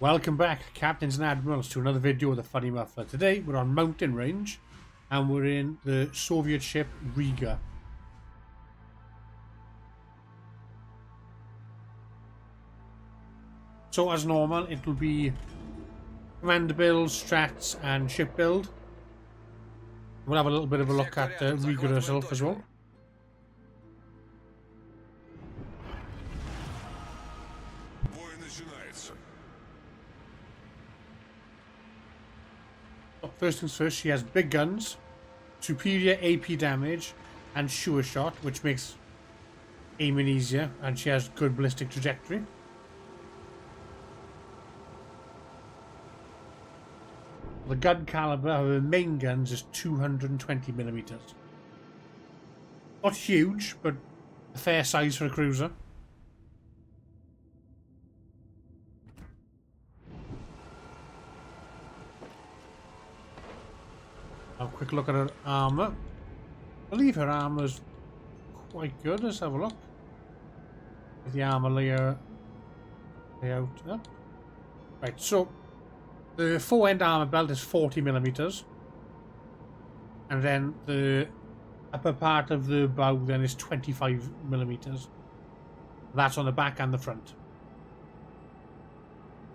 Welcome back, Captains and Admirals, to another video with a funny muffler. Today we're on mountain range and we're in the Soviet ship Riga. So as normal, it will be commander build, strats and ship build. We'll have a little bit of a look at Riga herself as well. First things first, she has big guns, superior AP damage, and sure shot, which makes aiming easier, and she has good ballistic trajectory. The gun caliber of her main guns is 220mm. Not huge, but a fair size for a cruiser. Have a quick look at her armour. I believe her armour is quite good. Let's have a look. The armour layout up. Right, so the fore-end armour belt is 40mm. And then the upper part of the bow then is 25mm. That's on the back and the front.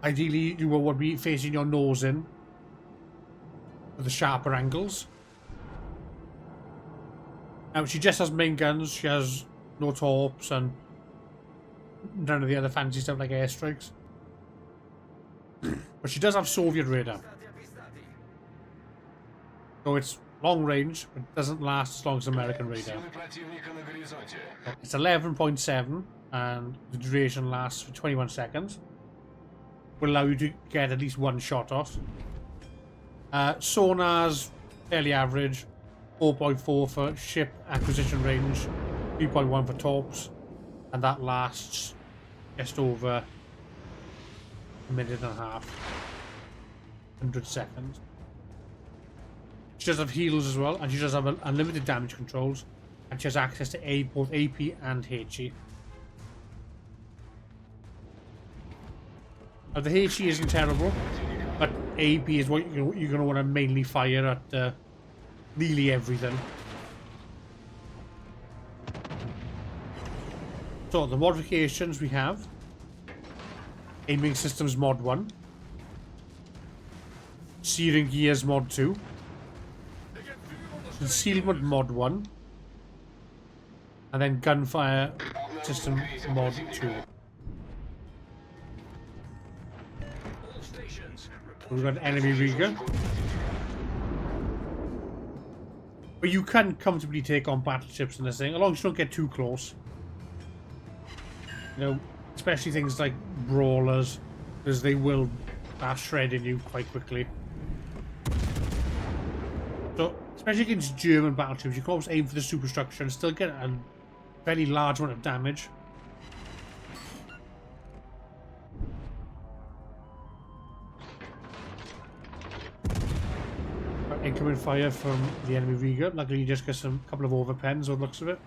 Ideally, you will be facing your nose in with the sharper angles. Now she just has main guns, she has no torps and none of the other fancy stuff like airstrikes. But she does have Soviet radar. So it's long range, but it doesn't last as long as American radar. It's 11.7 and the duration lasts for 21 seconds. Will allow you to get at least one shot off. Sonar's fairly average, 4.4 for ship acquisition range, 3.1 for torps, and that lasts just over a minute and a half, 100 seconds. She does have heals as well, and she does have unlimited damage controls, and she has access to both AP and HE. Now the HE isn't terrible, but AP is what you're going to want to mainly fire at nearly everything. So the modifications we have: aiming systems mod 1, steering gears mod 2, concealment mod 1, and then gunfire system mod 2. We've got enemy Riga. But you can comfortably take on battleships in this thing, as long as you don't get too close. You know, especially things like brawlers, because they will start shredding you quite quickly. So, especially against German battleships, you can always aim for the superstructure and still get a very large amount of damage. Incoming fire from the enemy Riga. Luckily you just get a couple of overpens or looks of it.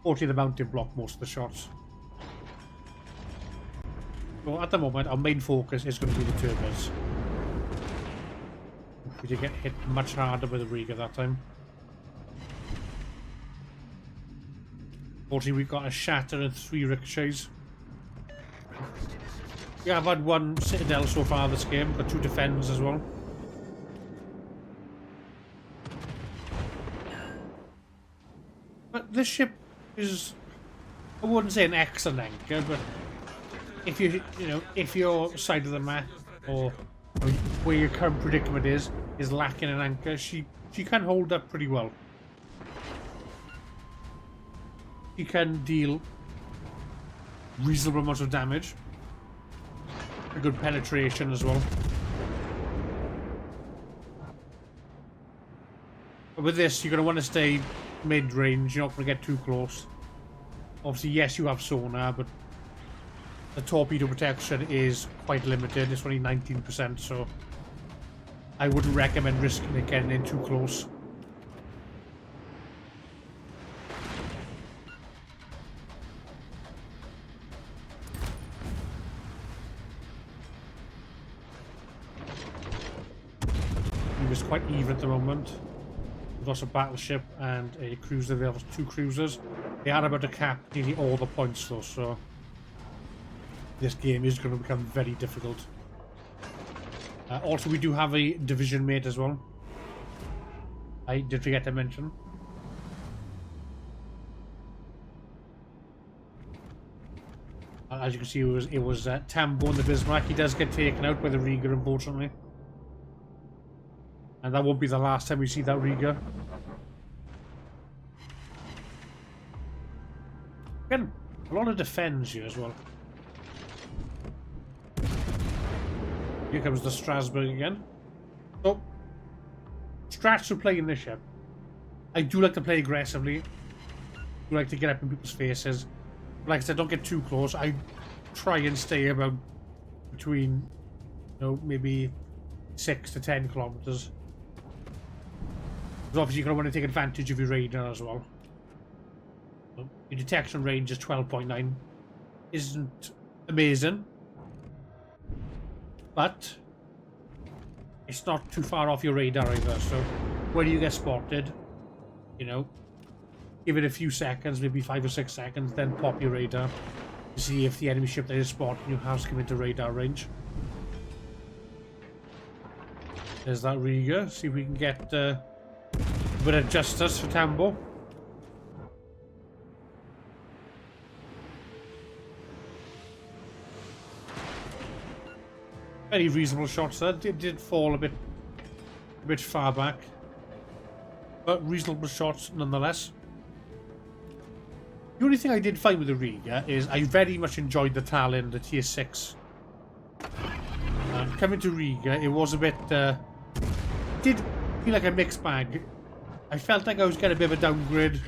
Fortunately the mountain block most of the shots. So at the moment our main focus is going to be the turbines. We did get hit much harder with the Riga that time. Fortunately we got a shatter and 3 ricochets. Yeah, I've had 1 Citadel so far this game, got 2 defends as well. But this ship is, I wouldn't say an excellent anchor, but if if your side of the map or where your current predicament is lacking an anchor, she can hold up pretty well. She can deal reasonable amounts of damage. A good penetration as well. But with this, you're going to want to stay mid-range. You're not going to get too close. Obviously, yes, you have sonar, but the torpedo protection is quite limited. It's only 19%, so I wouldn't recommend risking it getting in too close. is quite even at the moment. We've lost a battleship and a cruiser. There was 2 cruisers. They are about to cap nearly all the points though, so this game is going to become very difficult. Also, we do have a division mate as well. I did forget to mention. As you can see, it was Tambo and the Bismarck. He does get taken out by the Riga, unfortunately. And that won't be the last time we see that Riga. Again, a lot of defense here as well. Here comes the Strasbourg again. So, strats for playing this ship. I do like to play aggressively. I do like to get up in people's faces. Like I said, don't get too close. I try and stay about between, you know, maybe 6 to 10 kilometers. Because obviously you're going to want to take advantage of your radar as well. So your detection range is 12.9. Isn't amazing. But it's not too far off your radar either. So when you get spotted, you know, give it a few seconds, maybe 5 or 6 seconds, then pop your radar to see if the enemy ship that is spotting you has come into radar range. There's that Riga. See if we can get a bit of justice for Tambo. Very reasonable shots there. Did fall a bit far back, but reasonable shots nonetheless. The only thing I did find with the Riga is I very much enjoyed the Tallinn, the tier 6. Coming to Riga, it was a bit... did feel like a mixed bag. I felt like I was getting a bit of a downgrade,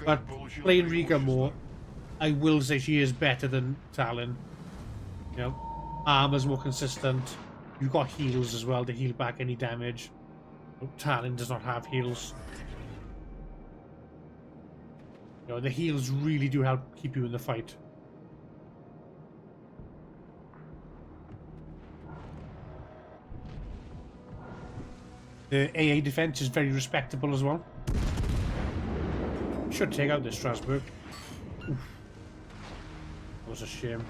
but playing Riga more, I will say she is better than Tallinn. You know, armor's more consistent. You've got heals as well to heal back any damage. Tallinn does not have heals. You know, the heals really do help keep you in the fight. The AA defense is very respectable as well. Should take out this Strasbourg. Oof. That was a shame.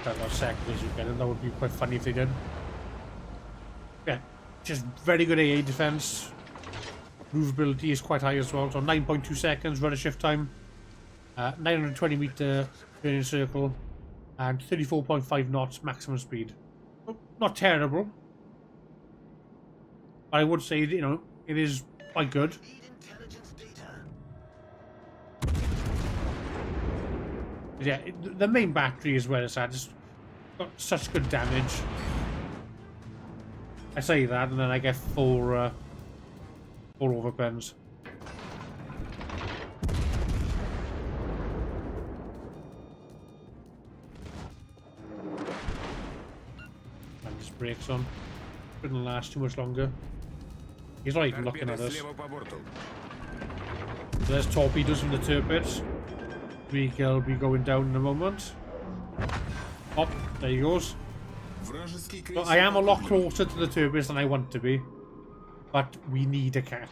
That got second as you get it. That would be quite funny if they did. Yeah, just very good AA defense. Movability is quite high as well, so 9.2 seconds rudder shift time, 920 meter turning circle, and 34.5 knots maximum speed. Not terrible, but I would say, you know, it is quite good. Yeah, the main battery is where it's at. It's got such good damage. I say that, and then I get 4 overpens. And his brakes on. Couldn't last too much longer. He's not even looking at us. There's torpedoes from the turrets. Riga will be going down in a moment. Oh, there he goes. So I am a lot closer to the turrets than I want to be. But we need a cap.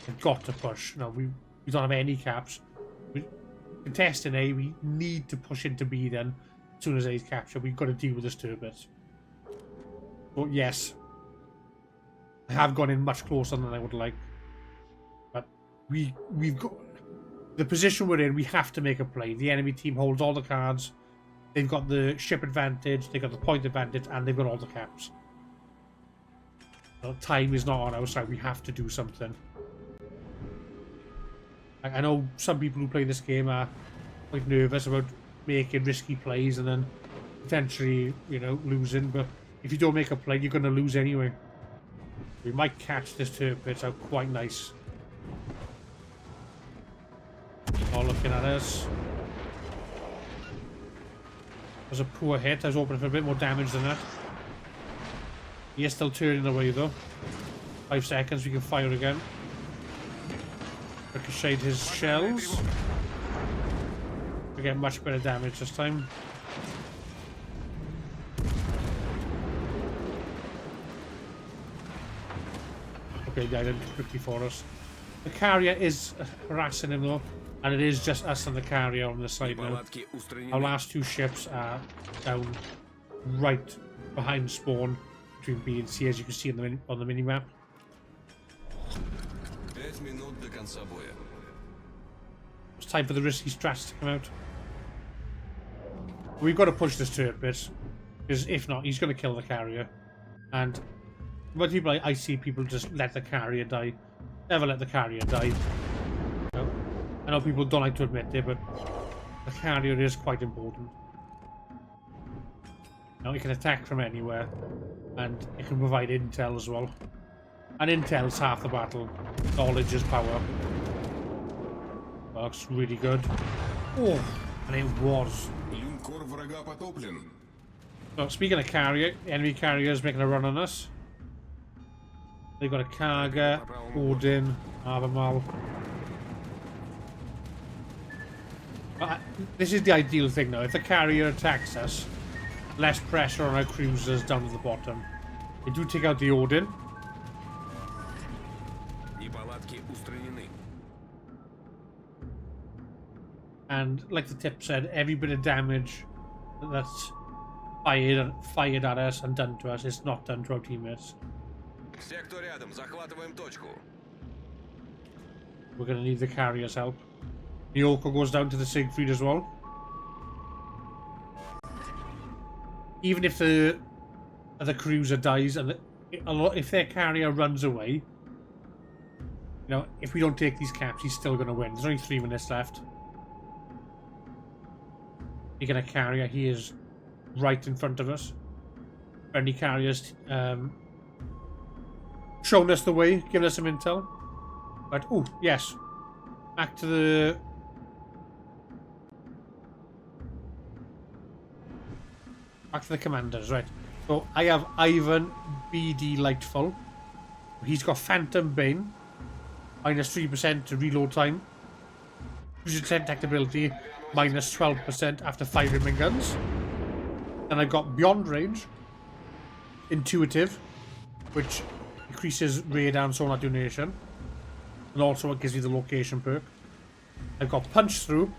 We've got to push. No, we don't have any caps. We contest in A. We need to push into B then. As soon as A is captured, we've got to deal with this turbot. But yes, I have gone in much closer than I would like. But we've got the position we're in. We have to make a play. The enemy team holds all the cards. They've got the ship advantage. They've got the point advantage, and they've got all the caps. Time is not on our side. We have to do something. I know some people who play this game are quite nervous about making risky plays and then potentially, you know, losing. But if you don't make a play, you're going to lose anyway. We might catch this turret out quite nice. All looking at us. That was a poor hit. I was hoping for a bit more damage than that. He is still turning away though. 5 seconds, we can fire again. Ricochet his shells. We get much better damage this time. upgrade the island quickly for us. The carrier is harassing him though, and it is just us and the carrier on the side now. Our last two ships are down right behind spawn between B and C, as you can see on the mini map. It's time for the risky strats to come out. We've got to push this turret bit, because if not, he's going to kill the carrier. And most people I see people just let the carrier die. Never let the carrier die. No. I know people don't like to admit it, but the carrier is quite important. Now it can attack from anywhere, and it can provide intel as well. And intel's half the battle. Knowledge is power. Looks really good. Oh, and it was. So speaking of carrier, enemy carriers making a run on us. They've got a Karga, Odin, Albemarle. This is the ideal thing though. If the carrier attacks us, less pressure on our cruisers down to the bottom. They do take out the Odin. And like the tip said, every bit of damage that's fired at us and done to us is not done to our teammates. We're going to need the carrier's help. Nyoko goes down to the Siegfried as well. Even if the cruiser dies and if their carrier runs away, you know, if we don't take these caps, he's still going to win. There's only 3 minutes left. Speaking of carrier, he is right in front of us. Friendly carriers showing us the way, giving us some intel. But oh yes, back to the commanders, right? So I have Ivan BD Lightful. He's got Phantom Bane, minus 3% to reload time. Cruiser detectability, minus 12% after firing main guns. And I've got Beyond Range, Intuitive, which increases radar and sonar donation, and also it gives you the location perk. I've got Punch Through,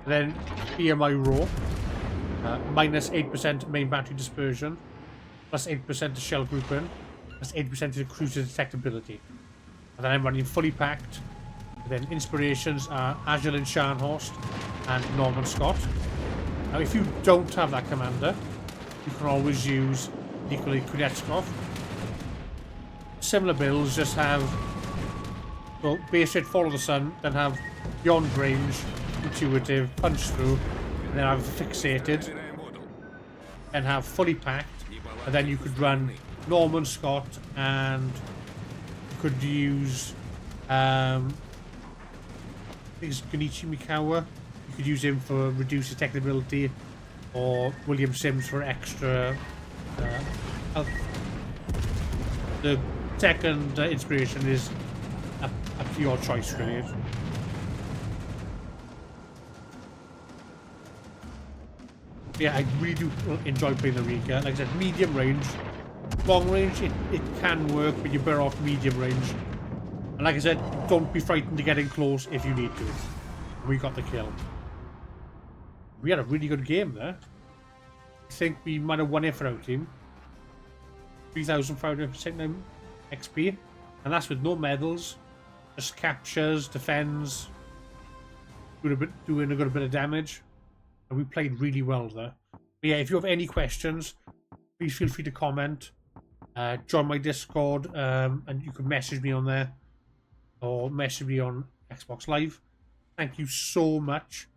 and then BMI Raw, minus 8% main battery dispersion, plus 8% to shell grouping, plus 8% to cruiser detectability. And then I'm running fully packed. And then inspirations are Agilin Scharnhorst and Norman Scott. Now if you don't have that commander, you can always use Nikolai Kunetskov. Similar builds, just have, well, base rate Follow the Sun, then have Beyond Range, Intuitive, Punch Through, and then have Fixated, and have Fully Packed, and then you could run Norman Scott, and you could use I think it's Genichi Mikawa. You could use him for reduced detectability, or William Sims for extra health. The second inspiration is up to your choice, really. Yeah, I really do enjoy playing the Riga. Like I said, medium range. Long range, it can work, but you're better off medium range. And like I said, don't be frightened to get in close if you need to. We got the kill. We had a really good game there. I think we might have won it for our team. 3,569 XP. And that's with no medals. Just captures, defends. Doing a good bit of damage. And we played really well there. But yeah, if you have any questions, please feel free to comment. Join my Discord, and you can message me on there. Or message me on Xbox Live. Thank you so much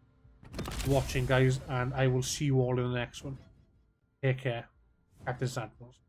for watching, guys, and I will see you all in the next one. Take care. Captain Santos.